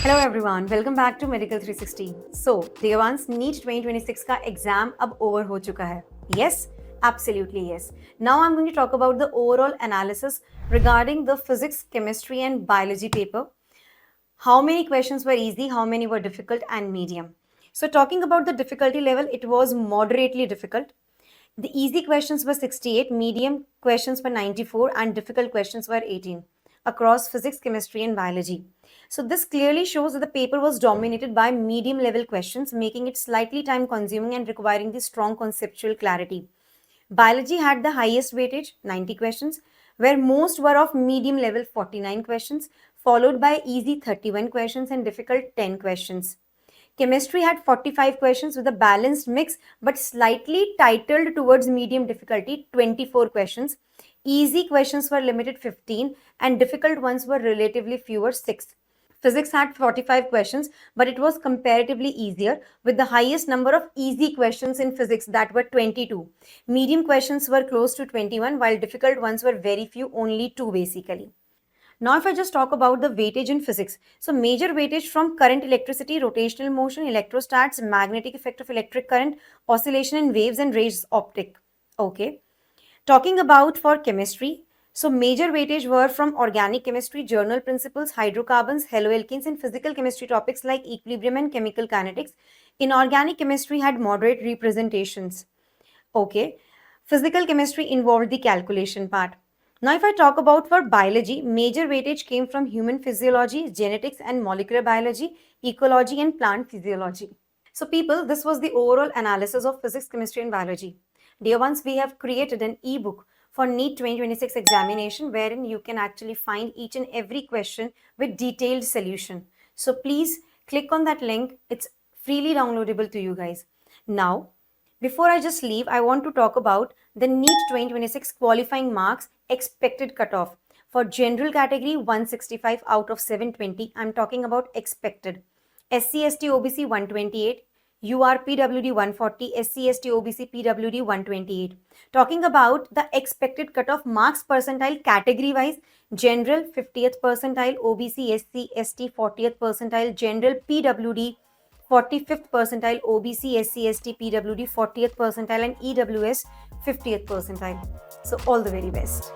Hello everyone, welcome back to Medical 360. So, dear ones, NEET 2026 का exam अब over हो चुका है. Yes, absolutely yes. Now I'm going to talk about the overall analysis regarding the physics, chemistry and biology paper. How many questions were easy, how many were difficult and medium. So talking about the difficulty level, it was moderately difficult. The easy questions were 68, medium questions were 94 and difficult questions were 18 across physics, chemistry and biology. So this clearly shows that the paper was dominated by medium level questions, making it slightly time consuming and requiring the strong conceptual clarity. Biology had the highest weightage, 90 questions, where most were of medium level, 49 questions, followed by easy 31 questions and difficult 10 questions. Chemistry had 45 questions with a balanced mix but slightly titled towards medium difficulty, 24 questions. Easy questions were limited 15 and difficult ones were relatively fewer, 6. Physics had 45 questions, but it was comparatively easier with the highest number of easy questions in physics that were 22. Medium questions were close to 21 while difficult ones were very few, only 2 basically. Now, if I just talk about the weightage in physics, so major weightage from current, electricity, rotational motion, electrostats, magnetic effect of electric current, oscillation in waves and rays optic. Okay. Talking about for chemistry, so major weightage were from organic chemistry, journal principles, hydrocarbons, haloalkanes and physical chemistry topics like equilibrium and chemical kinetics. Inorganic chemistry had moderate representations. Okay. Physical chemistry involved the calculation part. Now, if I talk about for biology, major weightage came from human physiology, genetics and molecular biology, ecology and plant physiology. So people, this was the overall analysis of physics, chemistry and biology. Dear ones, we have created an ebook for NEET 2026 examination wherein you can actually find each and every question with detailed solution. So please click on that link. It's freely downloadable to you guys. Now, before I just leave, I want to talk about the NEET 2026 qualifying marks expected cutoff. For general category, 165 out of 720. I'm talking about expected. SC, ST, OBC 128. UR, PWD 140. SC, ST, OBC, PWD 128. Talking about the expected cutoff marks percentile category wise, general 50th percentile, OBC, SC, ST 40th percentile, general PWD 45th percentile, OBC, SC, ST, PWD 40th percentile and EWS 50th percentile. So all the very best.